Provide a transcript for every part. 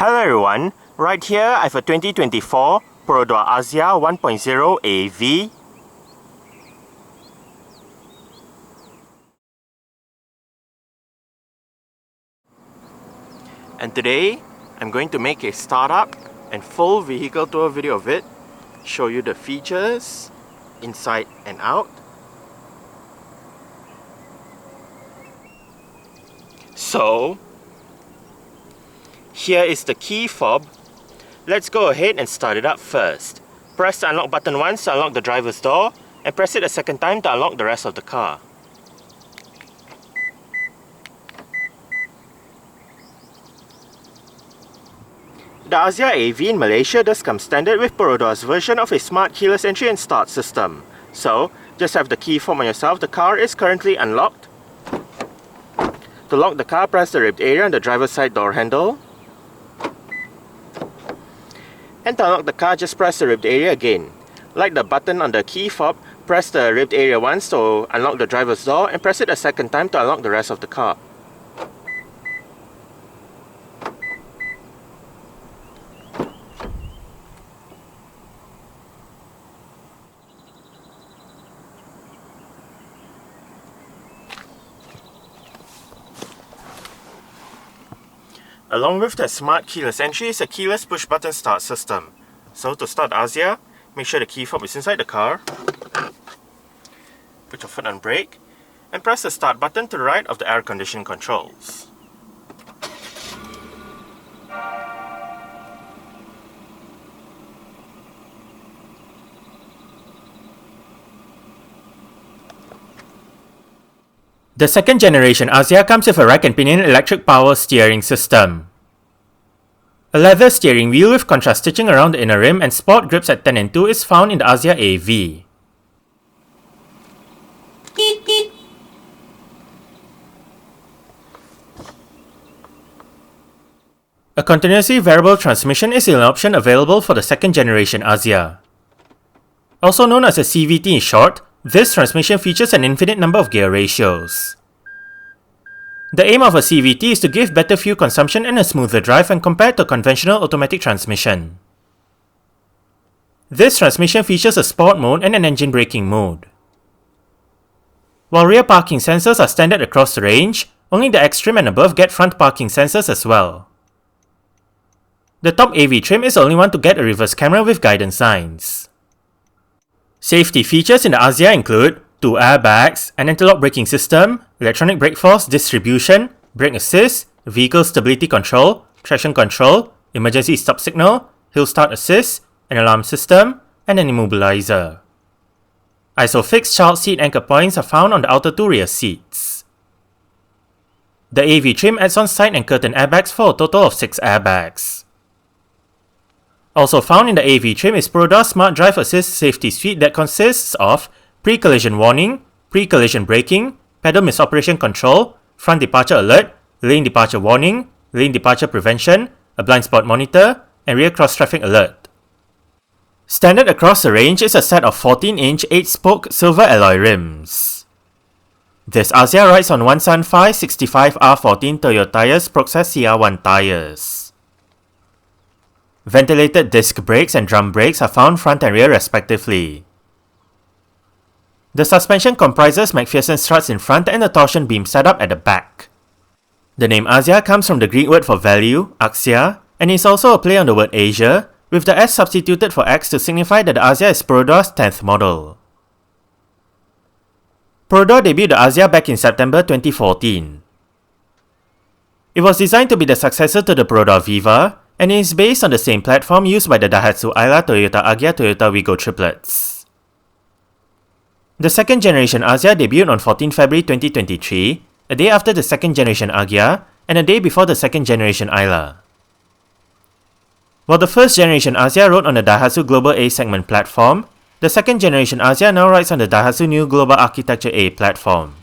Hello everyone, right here I have a 2024 Perodua Axia 1.0 AV. And today, I'm going to make a startup and full vehicle tour video of it, show you the features, inside and out. So, here is the key fob. Let's go ahead and start it up first. Press the unlock button once to unlock the driver's door, and press it a second time to unlock the rest of the car. The Axia AV in Malaysia does come standard with Perodua's version of a smart keyless entry and start system. So, just have the key fob on yourself. The car is currently unlocked. To lock the car, press the ribbed area on the driver's side door handle. And to unlock the car, just press the ribbed area again. Like the button on the key fob, press the ribbed area once to unlock the driver's door and press it a second time to unlock the rest of the car. Along with the smart keyless entry is a keyless push button start system. So to start Axia, make sure the key fob is inside the car. Put your foot on brake and press the start button to the right of the air conditioning controls. The second generation Axia comes with a rack and pinion electric power steering system. A leather steering wheel with contrast stitching around the inner rim and sport grips at 10 and 2 is found in the Axia AV. A continuously variable transmission is an option available for the second generation Axia. Also known as a CVT in short, this transmission features an infinite number of gear ratios. The aim of a CVT is to give better fuel consumption and a smoother drive when compared to a conventional automatic transmission. This transmission features a sport mode and an engine braking mode. While rear parking sensors are standard across the range, only the X trim and above get front parking sensors as well. The top AV trim is the only one to get a reverse camera with guidance signs. Safety features in the Axia include 2 airbags, an anti-lock braking system, electronic brake force distribution, brake assist, vehicle stability control, traction control, emergency stop signal, hill start assist, an alarm system, and an immobilizer. ISOFIX child seat anchor points are found on the outer 2 rear seats. The AV trim adds on side and curtain airbags for a total of 6 airbags. Also found in the AV trim is Perodua's Smart Drive Assist safety suite that consists of pre-collision warning, pre-collision braking, pedal misoperation control, front departure alert, lane departure warning, lane departure prevention, a blind spot monitor, and rear cross-traffic alert. Standard across the range is a set of 14-inch 8-spoke silver alloy rims. This Axia rides on 175 65R14 Toyo tires Process CR1 tires. Ventilated disc brakes and drum brakes are found front and rear respectively. The suspension comprises McPherson struts in front and a torsion beam setup at the back. The name Axia comes from the Greek word for value, Axia, and is also a play on the word Asia, with the S substituted for X to signify that the Axia is Perodua's 10th model. Perodua debuted the Axia back in September 2014. It was designed to be the successor to the Perodua Viva, and is based on the same platform used by the Daihatsu Ayla Toyota Agya Toyota Wigo triplets. The second generation Axia debuted on 14 February 2023, a day after the second generation Agya, and a day before the second generation Ayla. While the first generation Axia rode on the Daihatsu Global A segment platform, the second generation Axia now rides on the Daihatsu New Global Architecture A platform.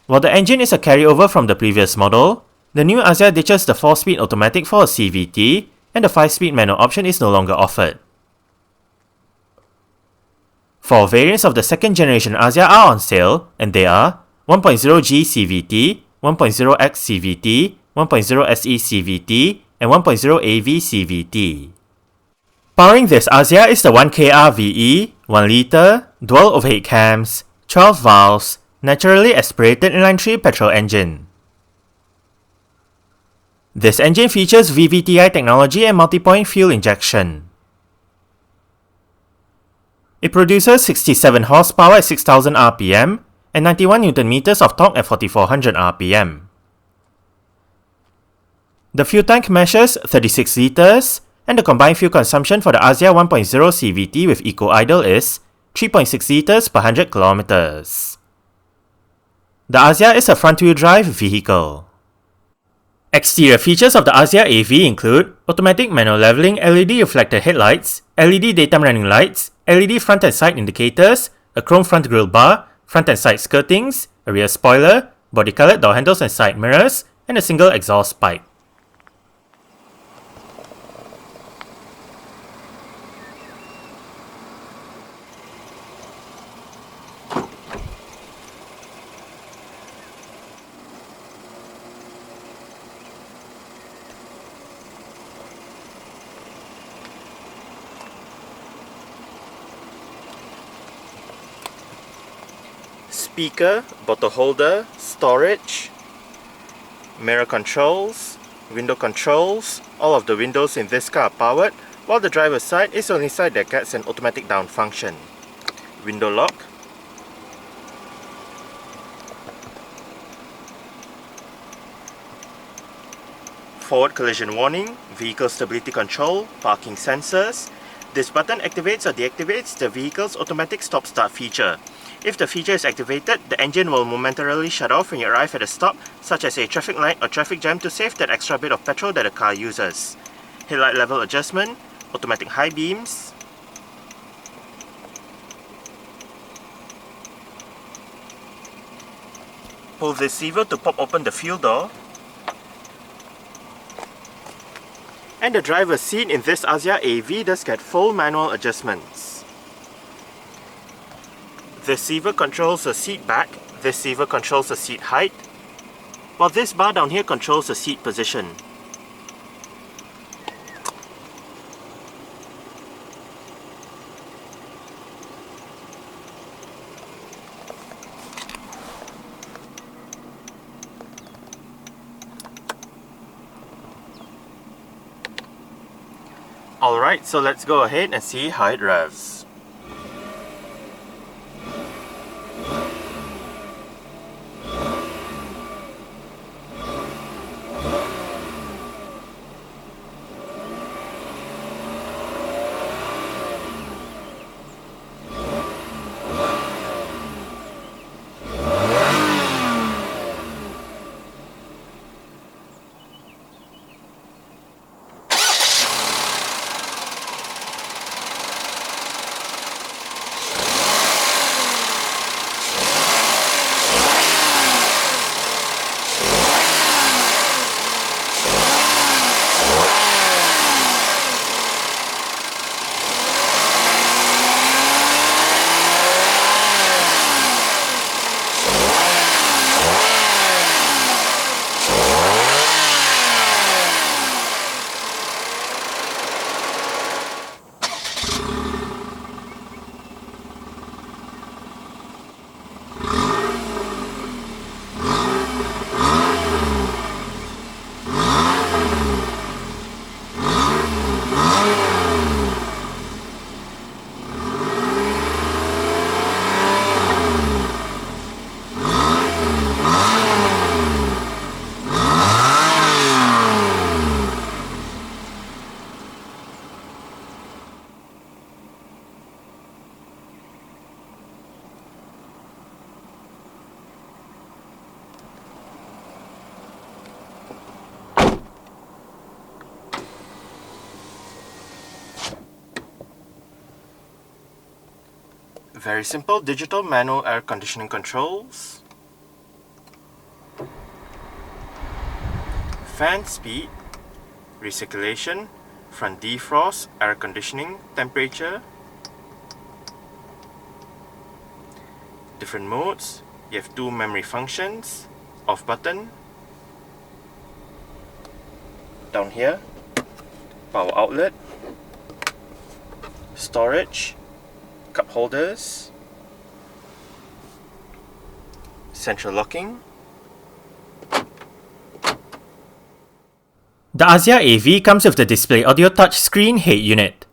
While the engine is a carryover from the previous model, the new Axia ditches the 4-speed automatic for a CVT, and the 5-speed manual option is no longer offered. 4 variants of the second generation Axia are on sale, and they are 1.0 G CVT, 1.0 X CVT, 1.0 SE CVT, and 1.0 AV CVT. Powering this Axia is the 1kR VE, 1 litre, dual overhead cams, 12 valves, naturally aspirated inline 3 petrol engine. This engine features VVTi technology and multi-point fuel injection. It produces 67 horsepower at 6000 rpm and 91 Nm of torque at 4400 rpm. The fuel tank measures 36 litres, and the combined fuel consumption for the Axia 1.0 CVT with Eco Idle is 3.6 litres per 100 kilometers. The Axia is a front-wheel drive vehicle. Exterior features of the Axia AV include automatic manual leveling LED reflector headlights, LED daytime running lights, LED front and side indicators, a chrome front grille bar, front and side skirtings, a rear spoiler, body-colored door handles and side mirrors, and a single exhaust pipe. Speaker, bottle holder, storage, mirror controls, window controls. All of the windows in this car are powered, while the driver's side is only side that gets an automatic down function. Window lock, forward collision warning, vehicle stability control, parking sensors. This button activates or deactivates the vehicle's automatic stop-start feature. If the feature is activated, the engine will momentarily shut off when you arrive at a stop, such as a traffic light or traffic jam, to save that extra bit of petrol that the car uses. Headlight level adjustment, automatic high beams, pull this lever to pop open the fuel door, and the driver's seat in this Axia AV does get full manual adjustments. This lever controls the seat back, this lever controls the seat height, while this bar down here controls the seat position. Alright, so let's go ahead and see how it revs. Very simple digital manual air conditioning controls, fan speed, recirculation, front defrost, air conditioning, temperature, different modes. You have two memory functions, off button, down here, power outlet, storage, cup holders, central locking. The Axia AV comes with the display audio touchscreen head unit.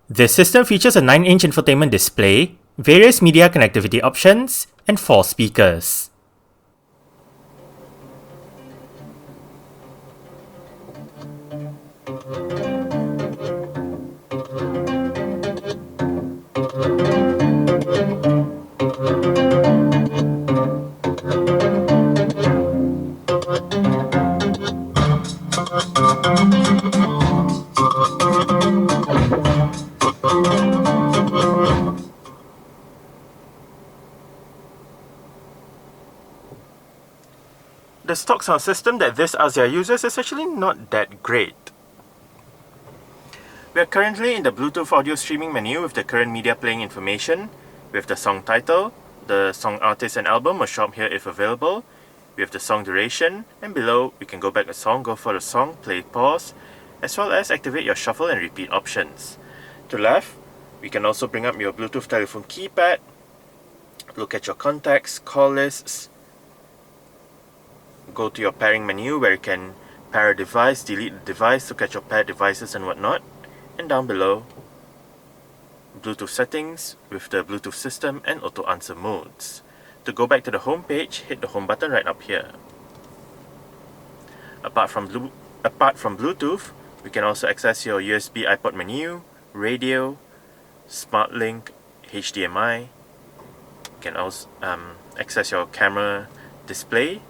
This system features a 9-inch infotainment display, various media connectivity options, and 4 speakers. The stock sound system that this Axia uses is actually not that great. We are currently in the Bluetooth audio streaming menu with the current media playing information, with the song title, the song artist and album will show up here if available. We have the song duration, and below we can go back a song, go for the song, play, pause, as well as activate your shuffle and repeat options. To left, we can also bring up your Bluetooth telephone keypad, look at your contacts, call lists, go to your pairing menu where you can pair a device, delete the device, look at your paired devices and whatnot, and down below, Bluetooth settings with the Bluetooth system and auto answer modes. To go back to the home page, hit the home button right up here. Apart from Bluetooth, we can also access your USB iPod menu, radio, Smart Link, HDMI. You can also access your camera display,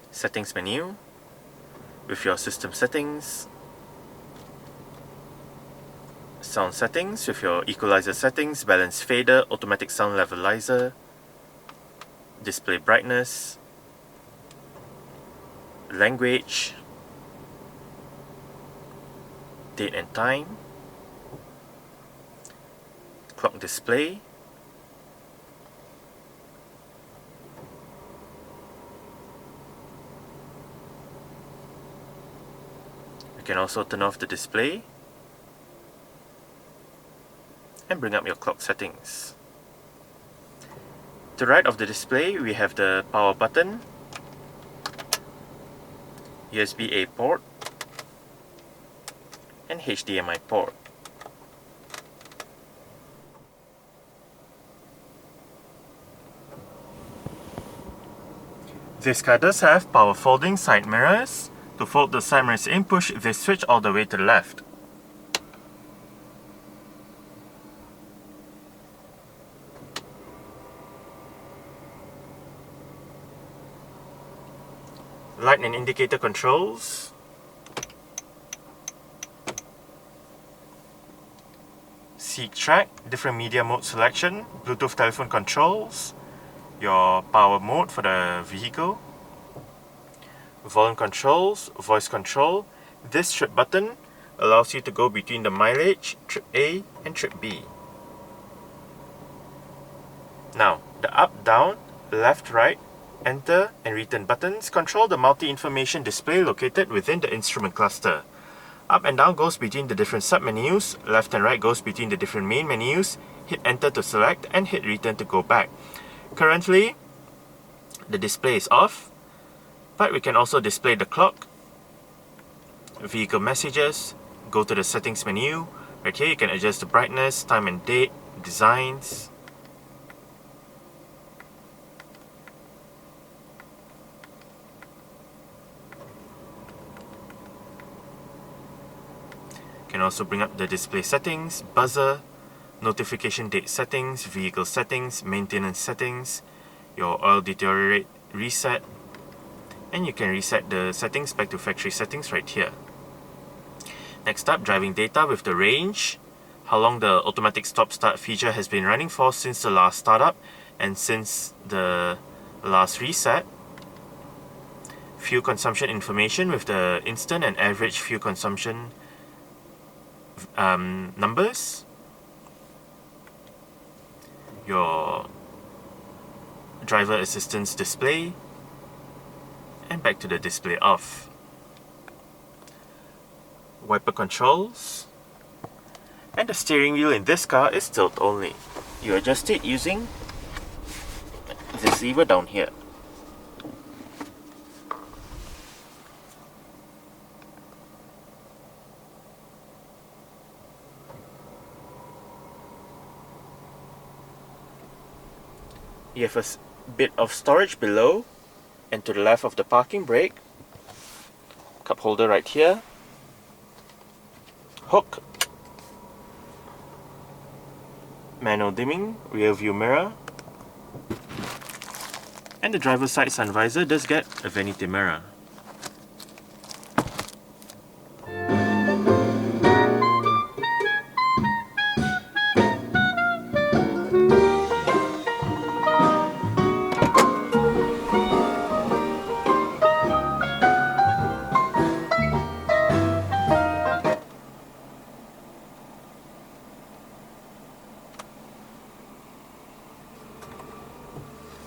settings menu with your system settings, sound settings with your equalizer settings, balance fader, automatic sound levelizer, display brightness, language, date and time, clock display, you can also turn off the display and bring up your clock settings. To the right of the display, we have the power button, USB-A port, and HDMI port. This car does have power folding side mirrors. To fold the side mirrors in, push this switch all the way to the left. Light and indicator controls, seat track, different media mode selection, Bluetooth telephone controls, your power mode for the vehicle, volume controls, voice control. This trip button allows you to go between the mileage, trip A and trip B. Now, the up, down, left, right, enter and return buttons control the multi-information display located within the instrument cluster. Up and down goes between the different sub-menus, left and right goes between the different main menus, hit enter to select and hit return to go back. Currently, the display is off, but we can also display the clock, vehicle messages, go to the settings menu. Right here you can adjust the brightness, time and date, designs. You can also bring up the display settings, buzzer, notification date settings, vehicle settings, maintenance settings, your oil deteriorate reset, and you can reset the settings back to factory settings right here. Next up, driving data with the range, how long the automatic stop-start feature has been running for since the last startup and since the last reset. Fuel consumption information with the instant and average fuel consumption numbers, your driver assistance display, and back to the display off. Wiper controls, and the steering wheel in this car is tilt only. You adjust it using this lever down here. You have a bit of storage below and to the left of the parking brake. Cup holder right here. Hook. Manual dimming, rear view mirror. And the driver's side sun visor does get a vanity mirror.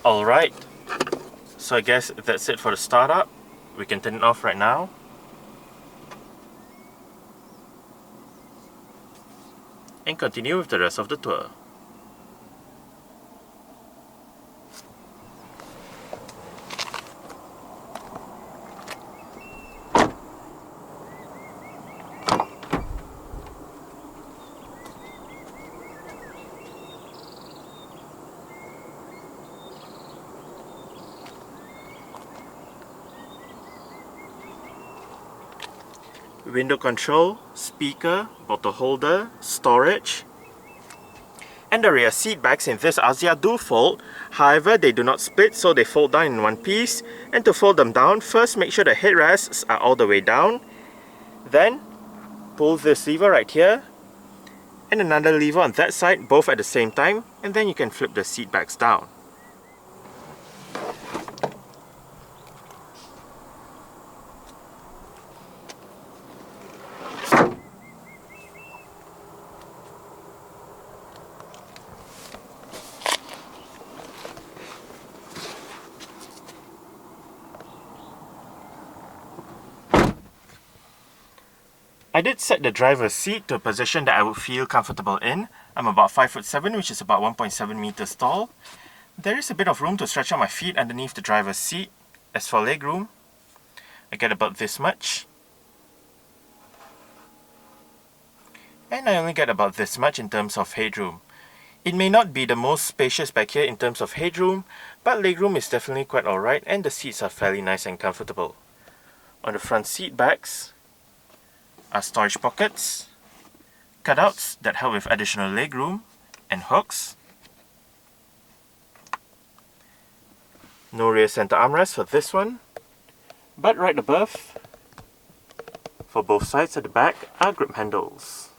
Alright, so I guess that's it for the startup. We can turn it off right now. And continue with the rest of the tour. Window control, speaker, bottle holder, storage, and the rear seat backs in this Axia do fold. However, they do not split, so they fold down in one piece. And to fold them down, first make sure the headrests are all the way down. Then pull this lever right here and another lever on that side, both at the same time, and then you can flip the seat backs down. I did set the driver's seat to a position that I would feel comfortable in. I'm about 5'7", which is about 1.7 meters tall. There is a bit of room to stretch out my feet underneath the driver's seat. As for legroom, I get about this much. And I only get about this much in terms of headroom. It may not be the most spacious back here in terms of headroom, but legroom is definitely quite alright and the seats are fairly nice and comfortable. On the front seat backs are storage pockets, cutouts that help with additional legroom, and hooks. No rear center armrest for this one, but right above, for both sides at the back, are grip handles.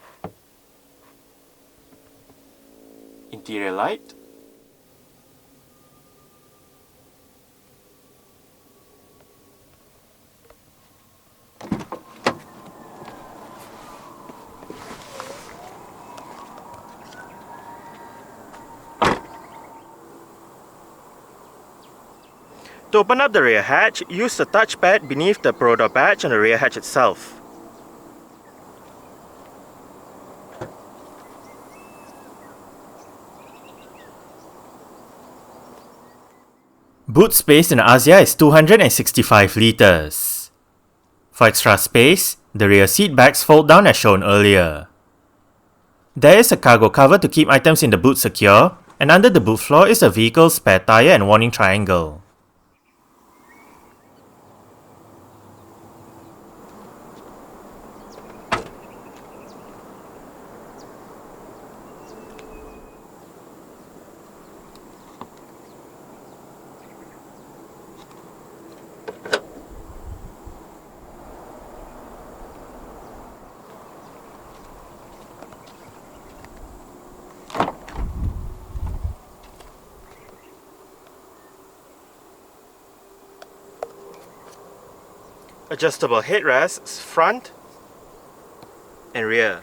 Interior light, to open up the rear hatch, use the touchpad beneath the Perodua badge on the rear hatch itself. Boot space in the Axia is 265 litres. For extra space, the rear seat backs fold down as shown earlier. There is a cargo cover to keep items in the boot secure, and under the boot floor is the vehicle's spare tyre and warning triangle. Adjustable headrests, front and rear.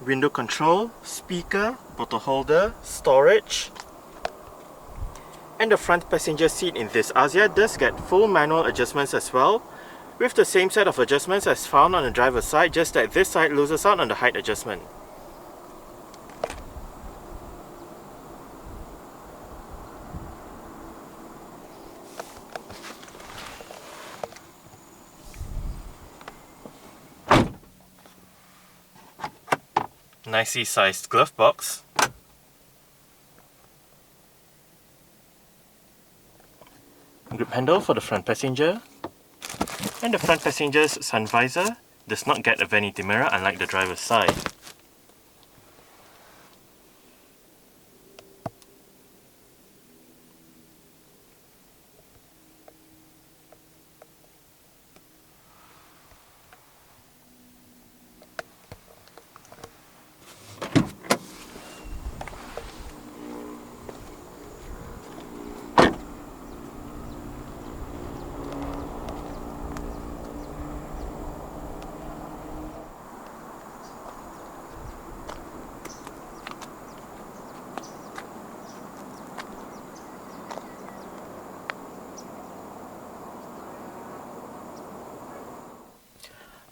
window control, speaker, bottle holder, storage. And the front passenger seat in this Axia does get full manual adjustments as well, with the same set of adjustments as found on the driver's side, just that this side loses out on the height adjustment. Nicely sized glove box. Grip handle for the front passenger. And the front passenger's sun visor does not get a vanity mirror unlike the driver's side.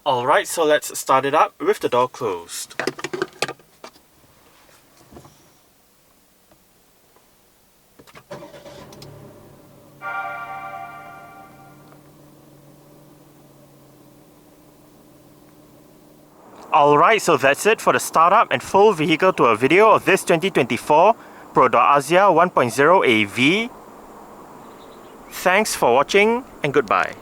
Alright, so let's start it up with the door closed. Alright, so that's it for the startup and full vehicle tour video of this 2024 Perodua Axia 1.0 AV. Thanks for watching and goodbye.